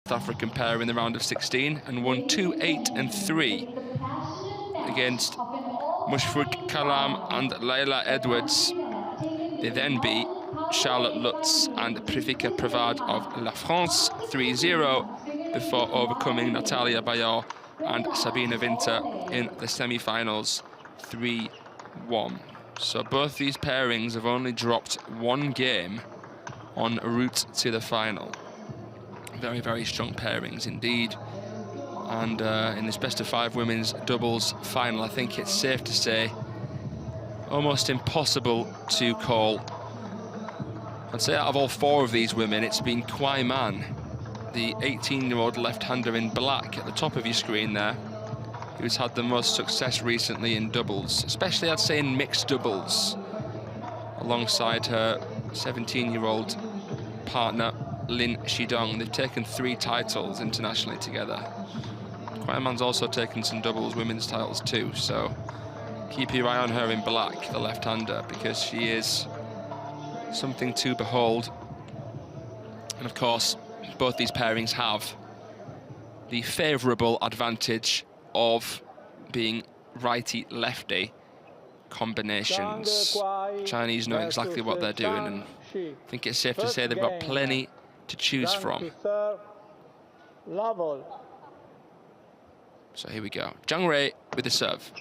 South African pair in the round of 16 and won 2-8 and 3 against Mushfiq Kalam and Layla Edwards. They then beat Charlotte Lutz and Privika Pravad of La France 3-0 before overcoming Natalia Bayard and Sabina Winter in the semi-finals 3-1. So both these pairings have only dropped one game en route to the final. Very, very strong pairings indeed. And in this best-of-5 women's doubles final, I think it's safe to say almost impossible to call. I'd say out of all 4 of these women, it's been Kuaiman, the 18-year-old left-hander in black at the top of your screen there, who's had the most success recently in doubles, especially I'd say in mixed doubles, alongside her 17-year-old partner, Lin Shidong. They've taken 3 titles internationally together. Kuaiman's also taken some doubles women's titles too, so keep your eye on her in black, the left-hander, because she is something to behold. And of course, both these pairings have the favourable advantage of being righty-lefty combinations. Chinese know exactly what they're doing, and I think it's safe to say they've got plenty to choose from. So here we go. Zhang Rui with the serve.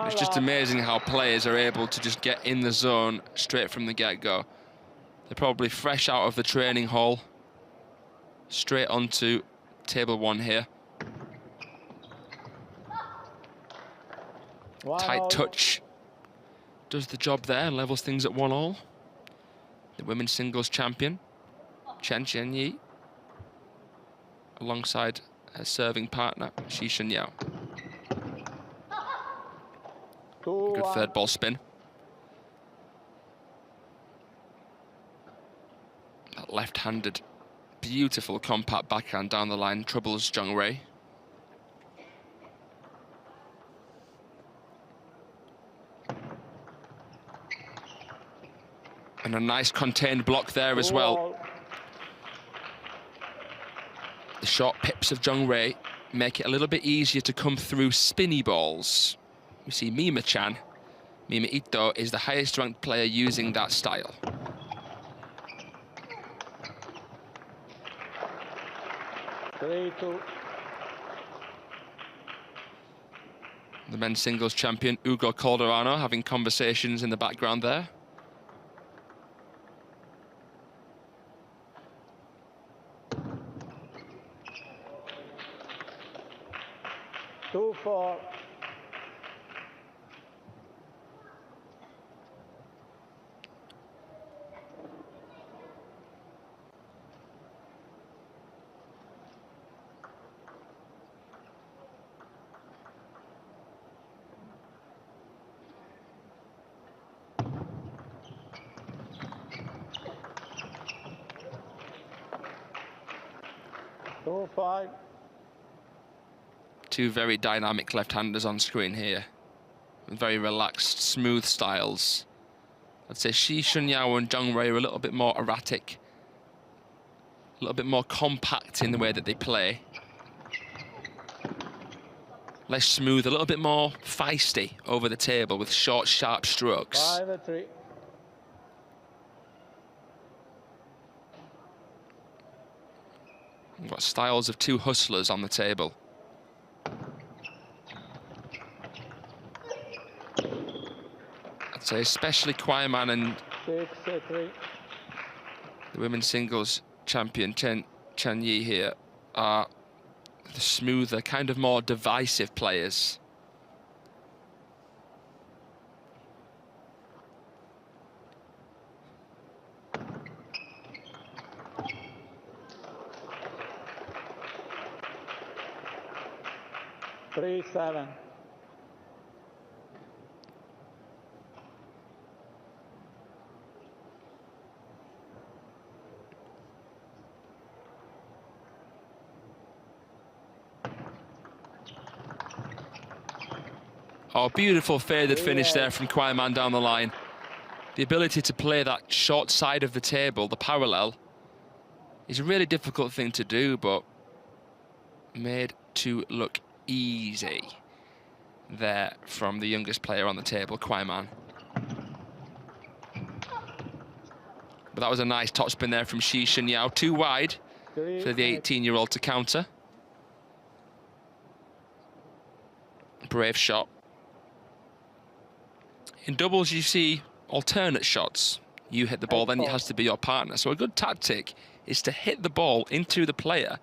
It's just amazing how players are able to just get in the zone straight from the get-go. They're probably fresh out of the training hall, straight onto table 1 here. Tight touch does the job there and levels things at 1-1. The women's singles champion, Qian Tianyi, alongside her serving partner, Shi Xunyao. Good third ball spin. That left-handed, beautiful compact backhand down the line troubles Zhang Rui. And a nice contained block there as well. The short pips of Zhang Rui make it a little bit easier to come through spinny balls. We see Mima-chan. Mima Ito is the highest ranked player using that style. The men's singles champion, Ugo Calderano, having conversations in the background there. Two, 4. Two, 5. Two very dynamic left-handers on screen here. Very relaxed, smooth styles. I'd say Shi Xunyao and Zhang Rui are a little bit more erratic. A little bit more compact in the way that they play. Less smooth, a little bit more feisty over the table with short, sharp strokes. 5-3. We've got styles of two hustlers on the table. I'd say especially Kuaiman and 6-3. the women's singles champion Qian Tianyi here are the smoother, kind of more divisive players. Three, 7. Oh, beautiful faded finish there from Kuaiman down the line. the ability to play that short side of the table, the parallel, is a really difficult thing to do, but made to look easy there from the youngest player on the table, Kuaiman. But that was a nice topspin there from Shi Xunyao, too wide for the 18-year-old to counter. Brave shot. In doubles, you see alternate shots. You hit the ball, then it has to be your partner. So a good tactic is to hit the ball into the player,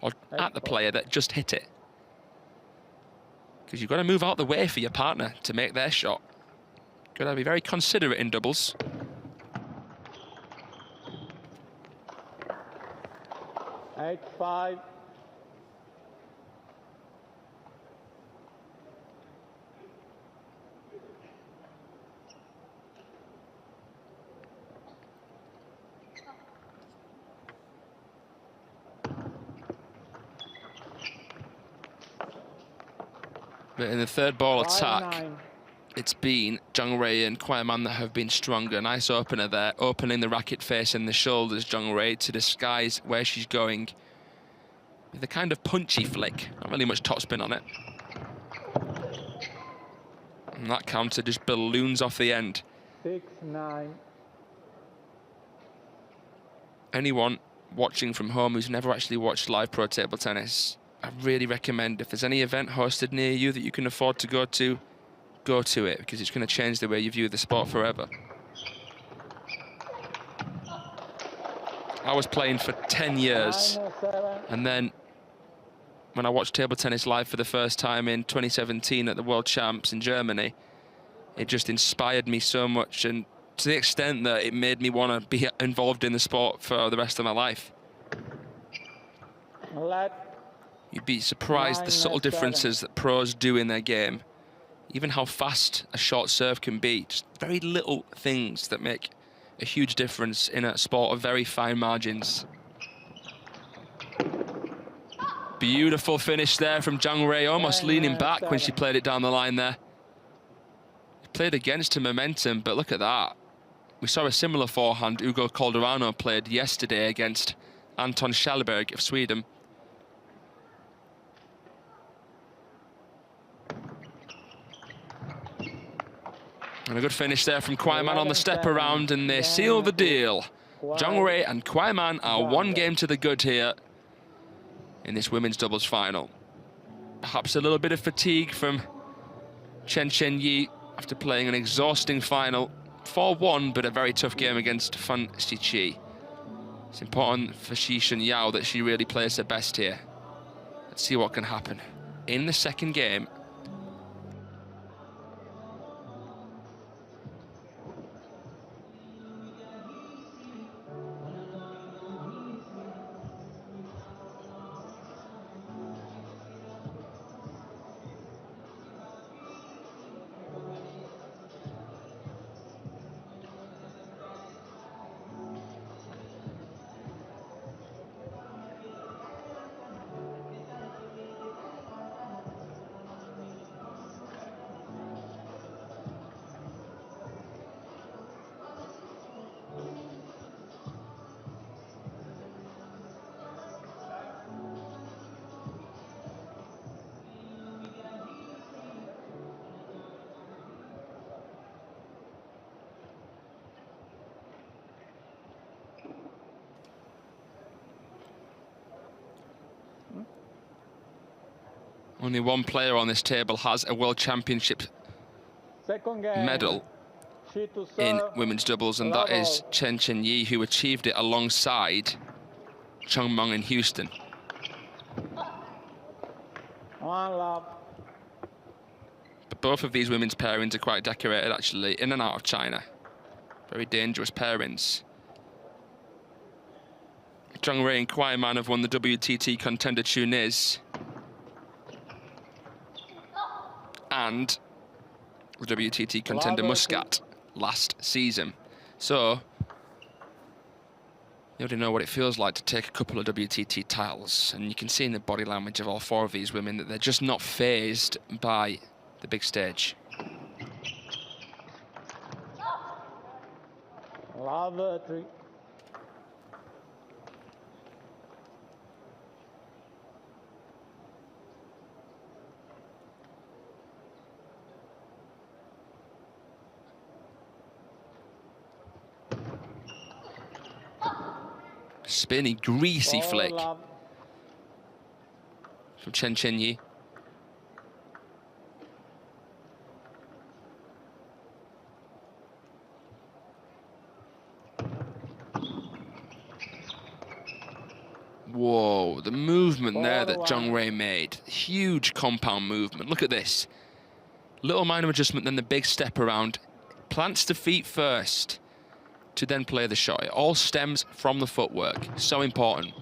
or at the player that just hit it. Because you've got to move out the way for your partner to make their shot. Got to be very considerate in doubles. Eight, 5. But in the third ball attack, it's been Zhang Rui and Kuaiman that have been stronger. Nice opener there, opening the racket face and the shoulders, Zhang Rui, to disguise where she's going with a kind of punchy flick. Not really much topspin on it. And that counter just balloons off the end. 6, 9. Anyone watching from home who's never actually watched live pro table tennis, I really recommend, if there's any event hosted near you that you can afford to go to it, because it's going to change the way you view the sport forever. I was playing for 10 years, and then when I watched table tennis live for the first time in 2017 at the World Champs in Germany, it just inspired me so much, and to the extent that it made me want to be involved in the sport for the rest of my life. You'd be surprised the subtle differences that pros do in their game. Even how fast a short serve can be. Just very little things that make a huge difference in a sport of very fine margins. Beautiful finish there from Zhang Rui, almost leaning back when she played it down the line there. Played against her momentum, but look at that. We saw a similar forehand Ugo Calderano played yesterday against Anton Schellberg of Sweden. And a good finish there from Kuaiman on the step around, and they seal the deal. Zhang Rui and Kuaiman are one game to the good here in this women's doubles final. Perhaps a little bit of fatigue from Qian Tianyi after playing an exhausting final. 4-1, but a very tough game against Fan Shiqi. It's important for Shi Xunyao that she really plays her best here. Let's see what can happen in the second game. Only one player on this table has a World Championship medal in women's doubles, and that is Qian Tianyi, who achieved it alongside Cheng Meng in Houston. But both of these women's pairings are quite decorated, actually, in and out of China. Very dangerous pairings. Zhang Rui and Kuaiman have won the WTT Contender Tunis and the WTT Contender Muscat last season. So you already know what it feels like to take a couple of WTT titles, and you can see in the body language of all four of these women that they're just not fazed by the big stage. Love 3. Spinny, greasy Ball flick love. from Qian Tianyi. Whoa, the movement there that Zhang Rui made. Huge compound movement. Look at this. Little minor adjustment, then the big step around. Plants the feet first to then play the shot. It all stems from the footwork. So important.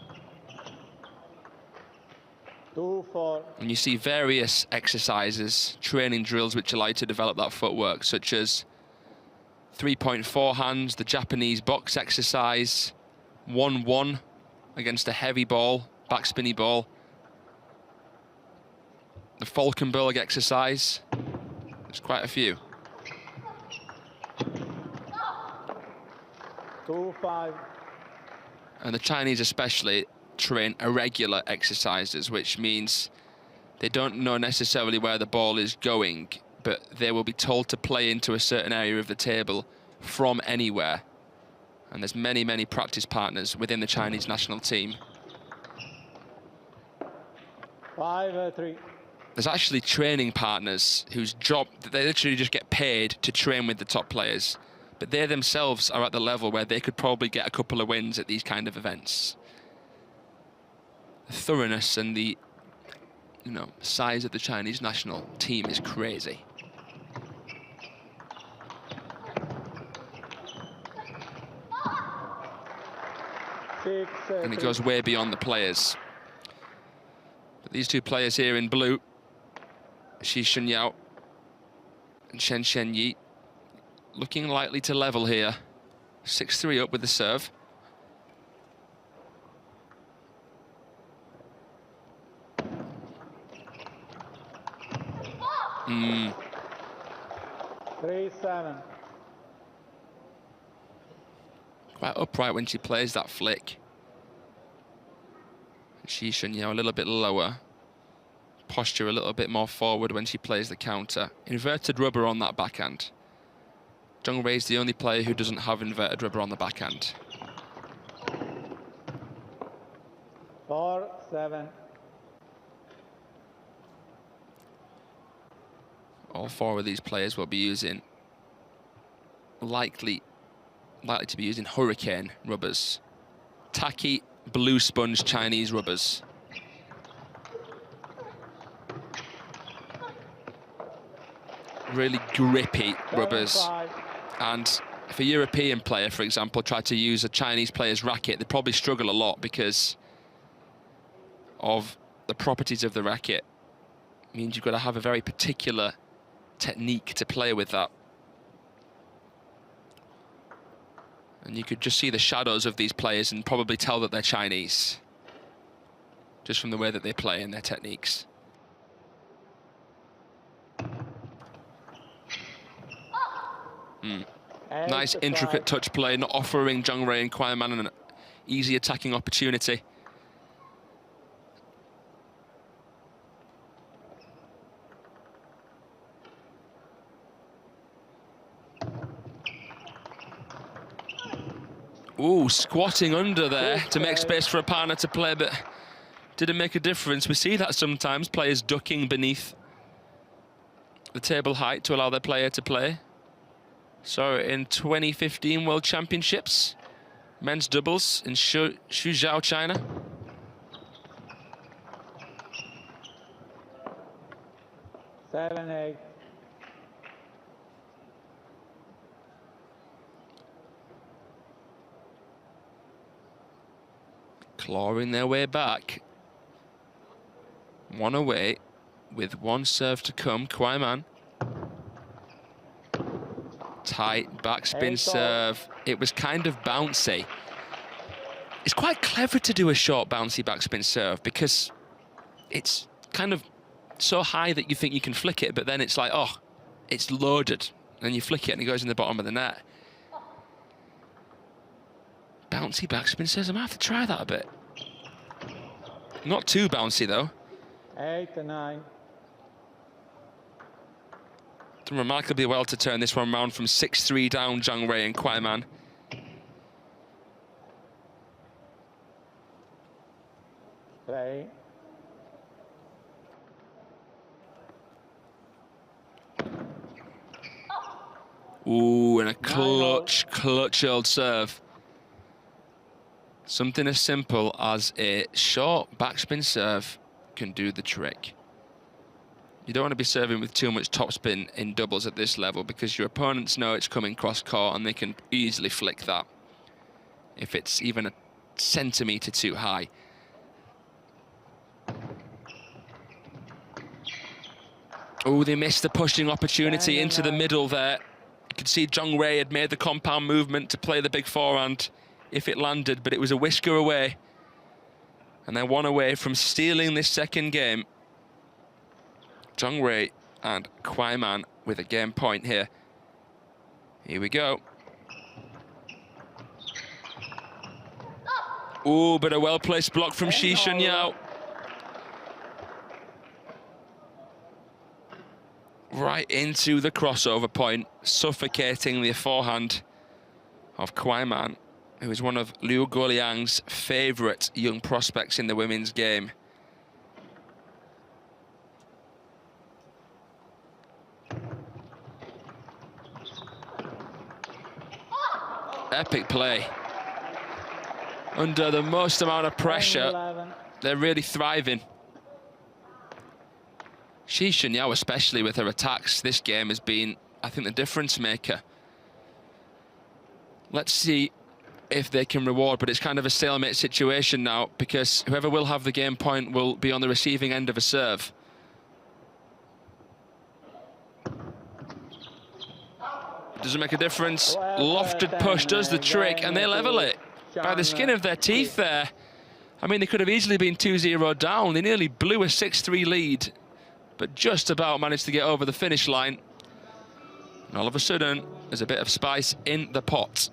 2-4. And you see various exercises, training drills which allow you to develop that footwork, such as 3-point forehands, the Japanese box exercise, 1-1 against a heavy ball, backspinny ball, the Falkenberg exercise. There's quite a few. 2-5. And the Chinese especially train irregular exercises, which means they don't know necessarily where the ball is going, but they will be told to play into a certain area of the table from anywhere. And there's many, many practice partners within the Chinese national team. 5-3. There's actually training partners whose job, they literally just get paid to train with the top players. But they themselves are at the level where they could probably get a couple of wins at these kind of events. The thoroughness and the, size of the Chinese national team is crazy. And it goes way beyond the players. But these two players here in blue, Shi Xunyao and Qian Tianyi, looking likely to level here. 6-3 up with the serve. Hmm. 3-7. Quite upright when she plays that flick. Shi Xunyao a little bit lower. Posture a little bit more forward when she plays the counter. Inverted rubber on that backhand. Zhang Rui is the only player who doesn't have inverted rubber on the backhand. 4-7. All four of these players will be using likely to be using Hurricane rubbers. Tacky blue sponge Chinese rubbers. Really grippy rubbers. 7-5. And if a European player, for example, tried to use a Chinese player's racket, they'd probably struggle a lot because of the properties of the racket. It means you've got to have a very particular technique to play with that. And you could just see the shadows of these players and probably tell that they're Chinese, just from the way that they play and their techniques. Nice intricate touch play, not offering Zhang Rui and kuaiman an easy attacking opportunity. Ooh, squatting under there to make space for a partner to play, but didn't make a difference. We see that sometimes, players ducking beneath the table height to allow their player to play. So in 2015 World Championships, men's doubles in Suzhou, China. Seven, 8. Clawing their way back. One away with one serve to come, kuaiman. Tight backspin serve. It was kind of bouncy. It's quite clever to do a short bouncy backspin serve because it's kind of so high that you think you can flick it, but then it's like, oh, it's loaded. And you flick it and it goes in the bottom of the net. Bouncy backspin serves. I might have to try that a bit. Not too bouncy, though. 8-9. Done remarkably well to turn this one round from 6-3 down, Zhang Rui and kuaiman. Play. Ooh, and a clutch old serve. Something as simple as a short backspin serve can do the trick. You don't want to be serving with too much topspin in doubles at this level because your opponents know it's coming cross-court and they can easily flick that if it's even a centimetre too high. Oh, they missed the pushing opportunity into the middle there. You could see Zhang Rui had made the compound movement to play the big forehand if it landed, but it was a whisker away. And they're one away from stealing this second game. Zhang Rui and kuaiman with a game point here. Here we go. Ooh, but a well-placed block from Shi Xunyao. Right into the crossover point, suffocating the forehand of kuaiman, who is one of Liu Guoliang's favourite young prospects in the women's game. Epic play. Under the most amount of pressure, they're really thriving. Shi Xunyao, especially with her attacks, this game has been, I think, the difference maker. Let's see if they can reward, but it's kind of a stalemate situation now because whoever will have the game point will be on the receiving end of a serve. Doesn't make a difference. Lofted push does the trick, and they level it by the skin of their teeth there. I mean, they could have easily been 2-0 down. They nearly blew a 6-3 lead, but just about managed to get over the finish line. And all of a sudden, there's a bit of spice in the pot.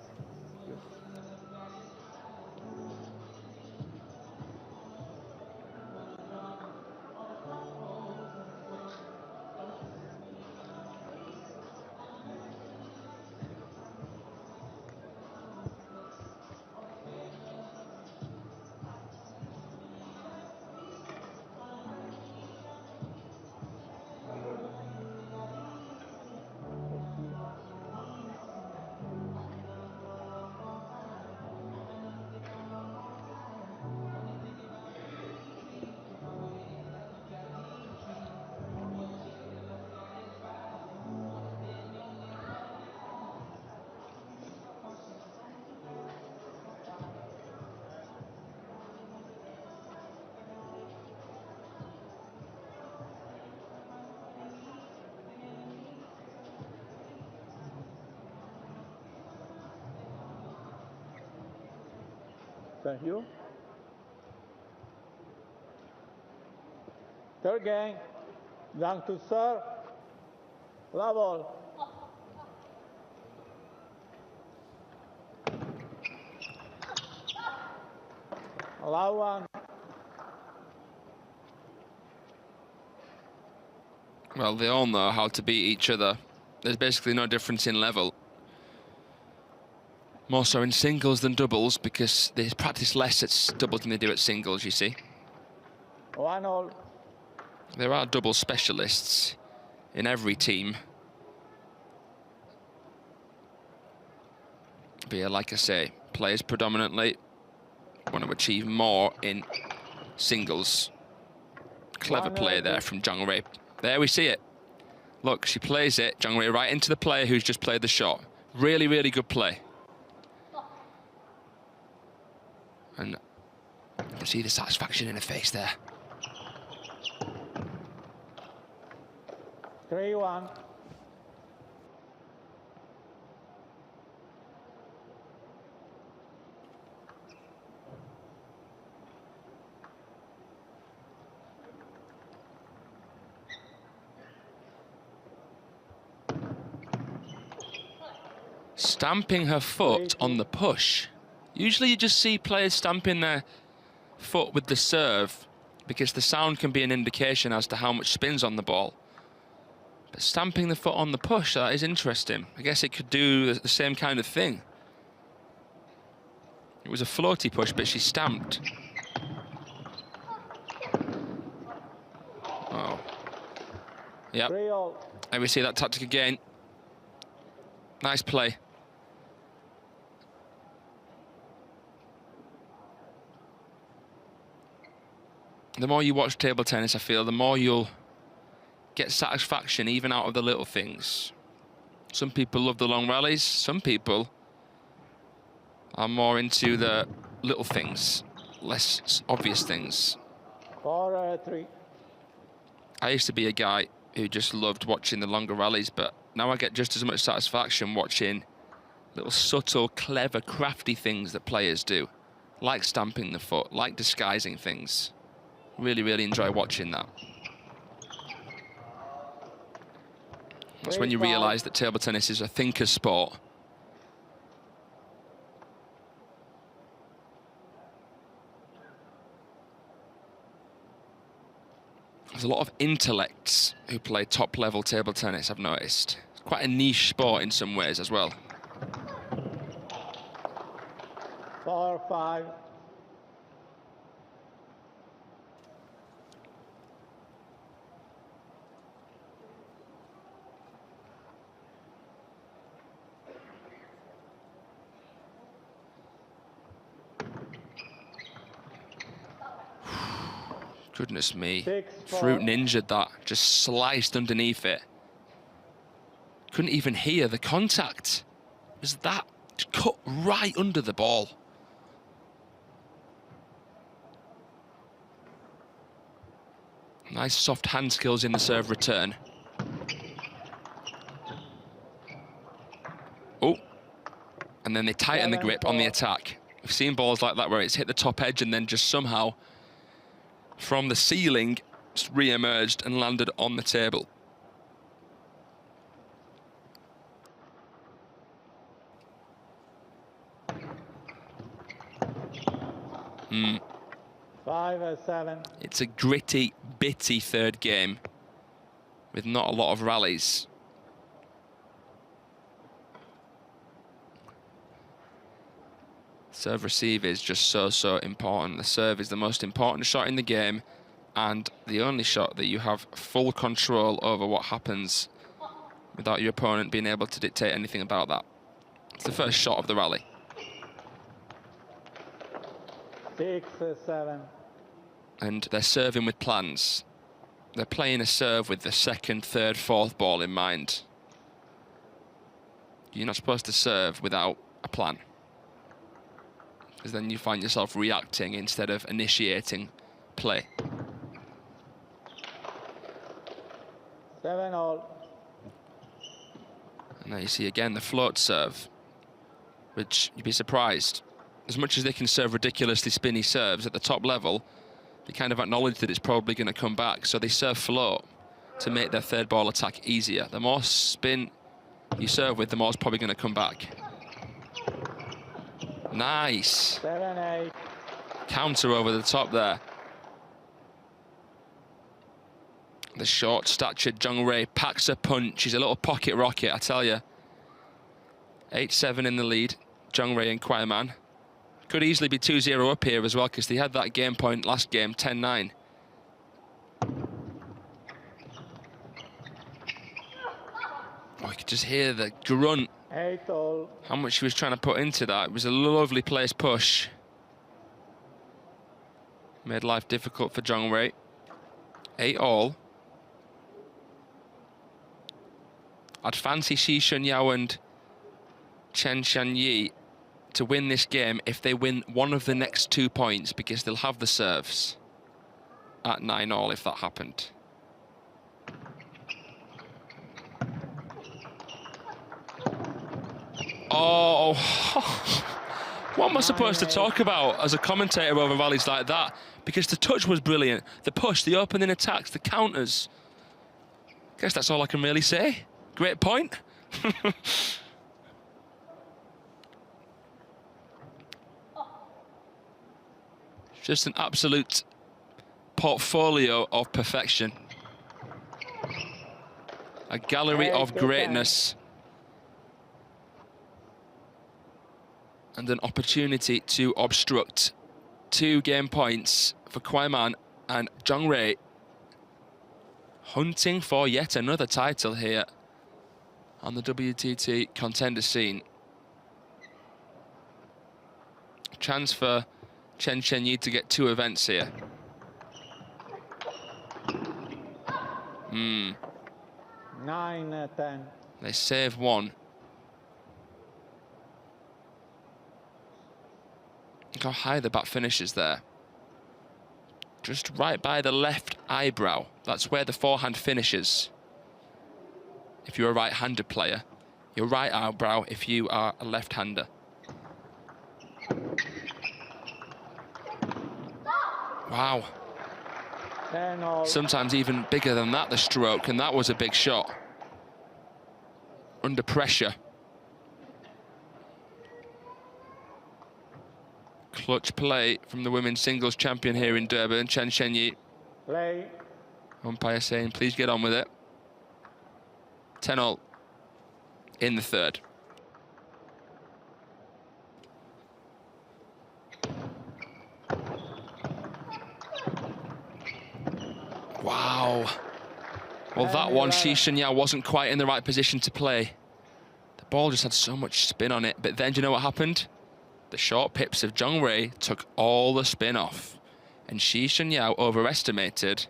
Thank you. Third game. Zhang to serve. Level. Allow one. Well, they all know how to beat each other. There's basically no difference in level. More so in singles than doubles because they practice less at doubles than they do at singles, you see. 1-all. There are double specialists in every team. But yeah, like I say, players predominantly want to achieve more in singles. Clever play there from Zhang Rui. There we see it. Look, she plays it, Zhang Rui, right into the player who's just played the shot. Really, really good play. And you can see the satisfaction in her face there. 3-1. Stamping her foot on the push. Usually you just see players stamping their foot with the serve because the sound can be an indication as to how much spin's on the ball. But stamping the foot on the push, that is interesting. I guess it could do the same kind of thing. It was a floaty push, but she stamped. Oh. Yep. And we see that tactic again. Nice play. The more you watch table tennis, I feel, the more you'll get satisfaction even out of the little things. Some people love the long rallies. Some people are more into the little things, less obvious things. 4-3. I used to be a guy who just loved watching the longer rallies, but now I get just as much satisfaction watching little subtle, clever, crafty things that players do, like stamping the foot, like disguising things. Really, really enjoy watching that. That's when you realise that table tennis is a thinker's sport. There's a lot of intellects who play top-level table tennis, I've noticed. It's quite a niche sport in some ways as well. 4-5. Goodness me. 6-4. Fruit ninja'd that, just sliced underneath it. Couldn't even hear the contact. It was that cut right under the ball. Nice soft hand skills in the serve return. Oh, and then they tighten the grip on the attack. We've seen balls like that where it's hit the top edge and then just somehow from the ceiling just re-emerged and landed on the table. Hmm. 5-7. It's a gritty, bitty third game with not a lot of rallies. Serve receive is just so important. The serve is the most important shot in the game and the only shot that you have full control over what happens without your opponent being able to dictate anything about that. It's the first shot of the rally. 6-7. And they're serving with plans. They're playing a serve with the second, third, fourth ball in mind. You're not supposed to serve without a plan, because then you find yourself reacting instead of initiating play. 7-all. And now you see again the float serve, which you'd be surprised. As much as they can serve ridiculously spinny serves at the top level, they kind of acknowledge that it's probably going to come back, so they serve float to make their third ball attack easier. The more spin you serve with, the more it's probably going to come back. Nice. 7-8. Counter over the top there. The short-statured Zhang Rui packs a punch. He's a little pocket rocket, I tell you. 8-7 in the lead, Zhang Rui and kuaiman. Could easily be 2-0 up here as well, because they had that game point last game, 10-9. Oh, you could just hear the grunt. 8-all. How much she was trying to put into that. It was a lovely placed push. Made life difficult for Zhang Rui. 8-all. I'd fancy Shi Xunyao and Qian Tianyi to win this game if they win one of the next 2 points, because they'll have the serves at 9-all if that happened. Oh, what am I supposed to talk about as a commentator over rallies like that? Because the touch was brilliant. The push, the opening attacks, the counters. Guess that's all I can really say. Great point. Just an absolute portfolio of perfection. A gallery of greatness. And an opportunity to obstruct. 2 game points for Kuaiman and Zhang Rui. Hunting for yet another title here on the WTT contender scene. Chance for Qian Tianyi to get 2 events here. 9-10. They save 1. Look how high the bat finishes there. Just right by the left eyebrow. That's where the forehand finishes. If you're a right-handed player, your right eyebrow if you are a left-hander. Wow. Sometimes even bigger than that, the stroke, and that was a big shot. Under pressure. Clutch play from the women's singles champion here in Durban, Qian Tianyi. Play. Umpire saying, please get on with it. 10-all in the 3rd. Wow. Well, that one, Shi Xunyao wasn't quite in the right position to play. The ball just had so much spin on it. But then, do you know what happened? The short pips of Zhang Rui took all the spin off. And Shi Xunyao overestimated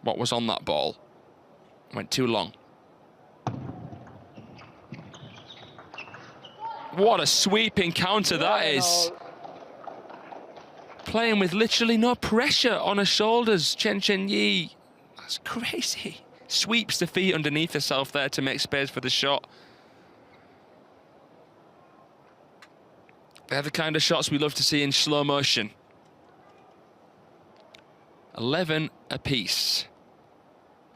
what was on that ball. Went too long. What a sweeping counter that is. Playing with literally no pressure on her shoulders. Qian Tianyi, that's crazy. Sweeps the feet underneath herself there to make space for the shot. They're the kind of shots we love to see in slow motion. 11 apiece.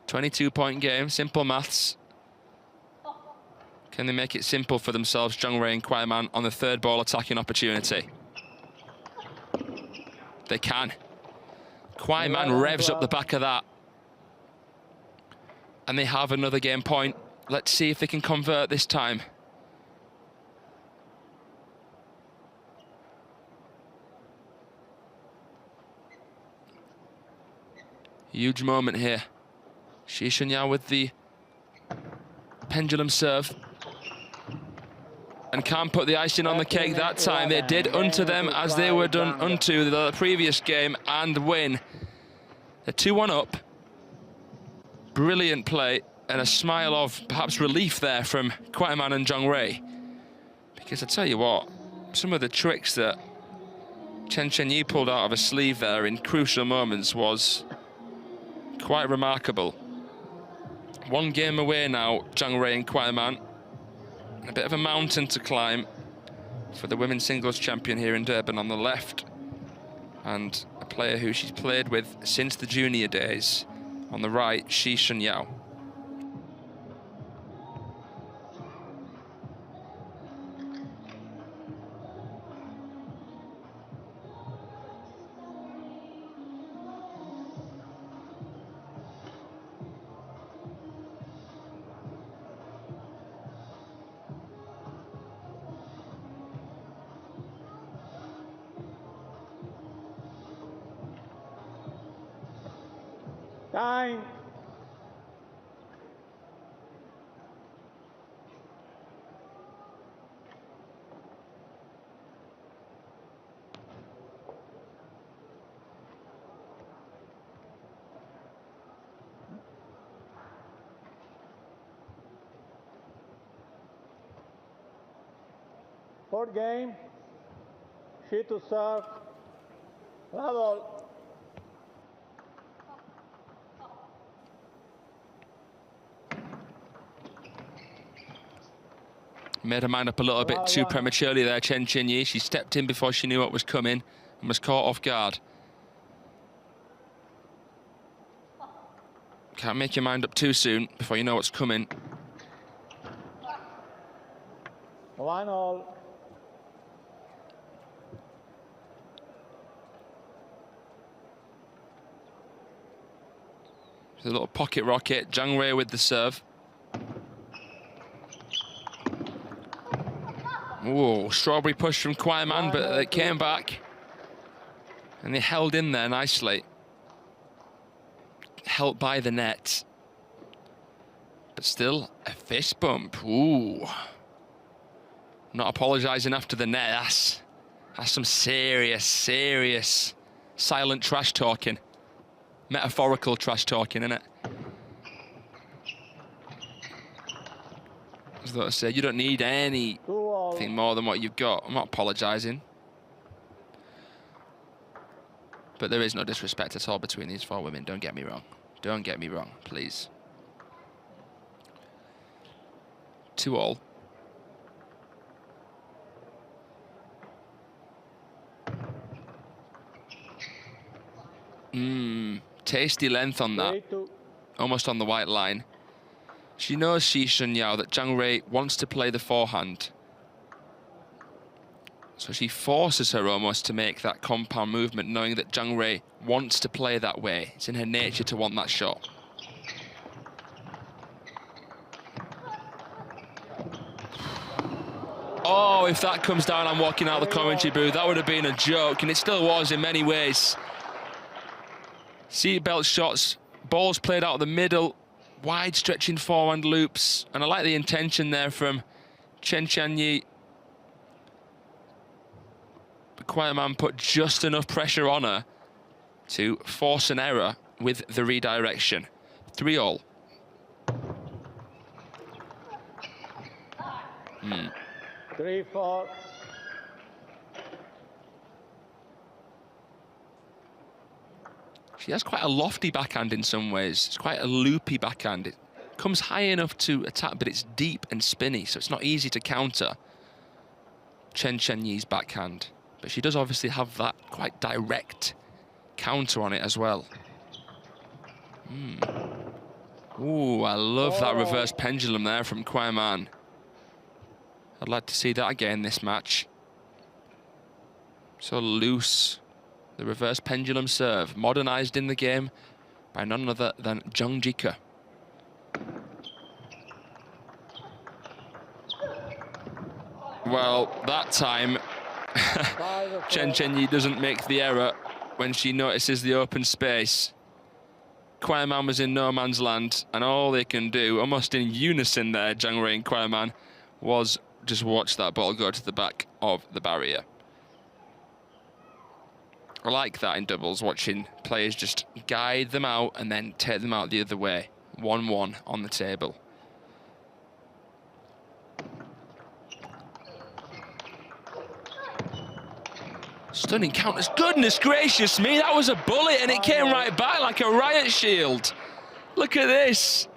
22-point game, simple maths. Can they make it simple for themselves, Zhang Rui and Kuaiman, on the 3rd ball attacking opportunity? They can. Kuaiman revs up the back of that. And they have another game point. Let's see if they can convert this time. Huge moment here. Shi Xunyao with the pendulum serve. And can't put the icing on the cake that time. They did unto them as they were done unto the previous game and win. They're 2-1 up. Brilliant play and a smile of perhaps relief there from Kuaiman and Zhang Rui. Because I tell you what, some of the tricks that Qian Tianyi pulled out of her sleeve there in crucial moments was quite remarkable. 1 game away now, Zhang Rui and Kuaiman. A bit of a mountain to climb for the women's singles champion here in Durban on the left. And a player who she's played with since the junior days on the right, Shi Xunyao. Time. Fourth game. Shi to serve. Level. Made her mind up a little bit too prematurely there, Qian Tianyi. She stepped in before she knew what was coming and was caught off guard. Can't make your mind up too soon before you know what's coming. 1-all. A little pocket rocket. Zhang Rui with the serve. Whoa, strawberry push from kuaiman, but they came back. And they held in there nicely. Helped by the net. But still, a fist bump. Ooh. Not apologising after the net. That's some serious, serious silent trash talking. Metaphorical trash talking, innit? As though to say, you don't need anything more than what you've got. I'm not apologising. But there is no disrespect at all between these four women, don't get me wrong. Don't get me wrong, please. 2-all. Tasty length on that. Almost on the white line. She knows, Shi Xunyao, that Zhang Rui wants to play the forehand. So she forces her almost to make that compound movement, knowing that Zhang Rui wants to play that way. It's in her nature to want that shot. Oh, if that comes down, I'm walking out of the commentary booth. That would have been a joke, and it still was in many ways. Seatbelt shots, balls played out of the middle, wide stretching forehand loops, and I like the intention there from Qian Tianyi. But kuaiman put just enough pressure on her to force an error with the redirection. 3-all. 3-4. She has quite a lofty backhand in some ways. It's quite a loopy backhand. It comes high enough to attack, but it's deep and spinny, so it's not easy to counter Qian Tianyi's backhand. But she does obviously have that quite direct counter on it as well. Ooh, I love that reverse pendulum there from kuaiman. I'd like to see that again in this match. So loose. The reverse pendulum serve, modernised in the game by none other than Zhang Jike. Well, that time, Qian Tianyi doesn't make the error when she notices the open space. kuaiman was in no man's land, and all they can do, almost in unison there, Zhang Rui and kuaiman, was just watch that ball go to the back of the barrier. I like that in doubles, watching players just guide them out and then take them out the other way. 1-1 on the table. Stunning counters. Goodness gracious me, that was a bullet and it came right back like a riot shield. Look at this.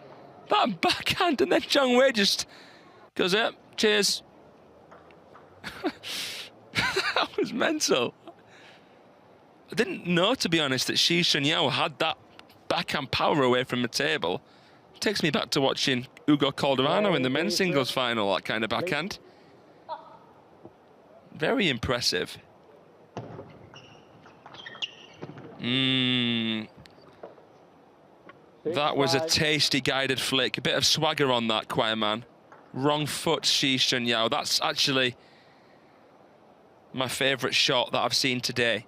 That backhand, and then Zhang Rui just goes up. Cheers. That was mental. I didn't know, to be honest, that Shi Xunyao had that backhand power away from the table. Takes me back to watching Hugo Calderano in the men's singles final, that kind of backhand. Very impressive. That was a tasty guided flick. A bit of swagger on that, kuaiman. Wrong foot, Shi Xunyao. That's actually my favourite shot that I've seen today.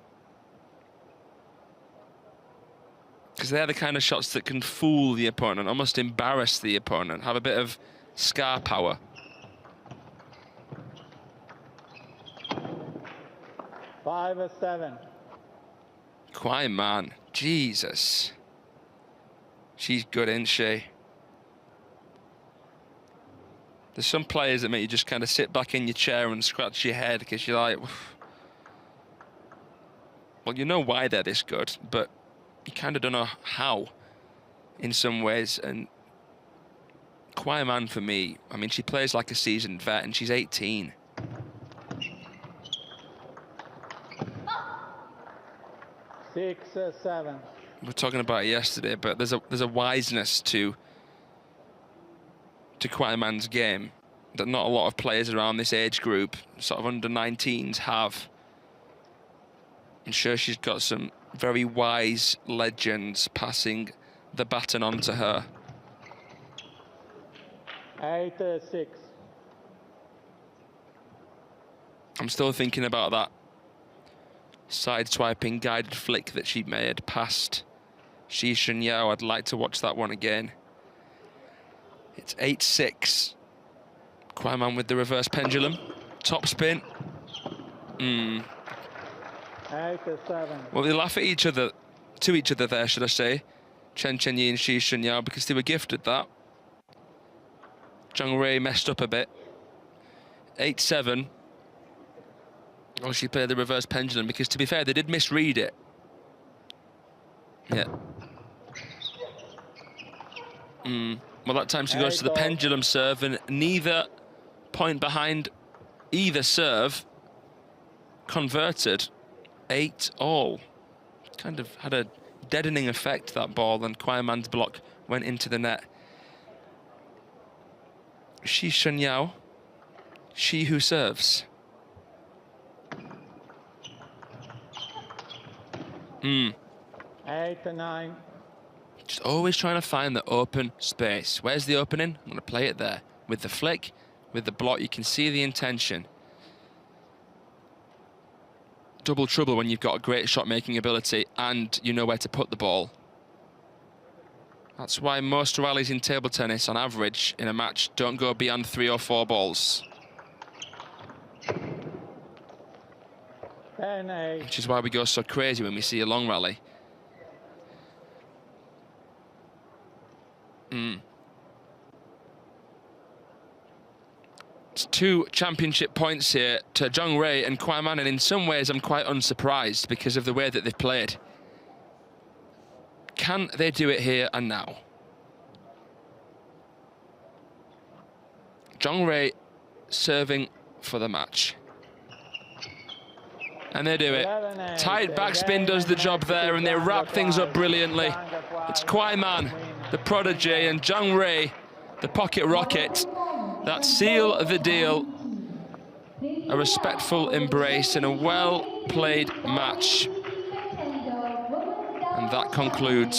Because they're the kind of shots that can fool the opponent, almost embarrass the opponent, have a bit of scar power. Five or 7. kuaiman, Jesus. She's good, isn't she? There's some players that make you just kind of sit back in your chair and scratch your head because you're like, well, you know why they're this good, but you kind of don't know how in some ways. And kuaiman, for me, I mean, she plays like a seasoned vet and she's 18. Six or 7. We were talking about it yesterday, but there's a wiseness to kuaiman's game that not a lot of players around this age group, sort of under 19s, have. I'm sure she's got some very wise legends passing the baton onto her. 8-6. I'm still thinking about that side-swiping guided flick that she made past Shi Xunyao. I'd like to watch that one again. It's 8-6. Kuaiman with the reverse pendulum. Top spin. 8-7. Well, they laugh at each other, to each other there, should I say. Qian Tianyi and Shi Xunyao, because they were gifted that. Zhang Rui messed up a bit. 8-7. Oh, she played the reverse pendulum, because to be fair, they did misread it. Yeah. Well, that time she goes to the pendulum serve, and neither point behind either serve converted. 8-all. Kind of had a deadening effect, that ball, and Kuaiman's block went into the net. Shi Xunyao, she who serves. 8-9. Just always trying to find the open space. Where's the opening? I'm going to play it there. With the flick, with the block, you can see the intention. Double trouble when you've got a great shot-making ability and you know where to put the ball. That's why most rallies in table tennis, on average, in a match, don't go beyond 3 or 4 balls. 10-8. Which is why we go so crazy when we see a long rally. It's 2 championship points here to Zhang Rui and Kuaiman, and in some ways I'm quite unsurprised because of the way that they've played. Can they do it here and now? Zhang Rui serving for the match. And they do it. Tight backspin does the job there, and they wrap things up brilliantly. It's Kuaiman, the prodigy, and Zhang Rui, the pocket rocket, that seal the deal. A respectful embrace and a well-played match. And that concludes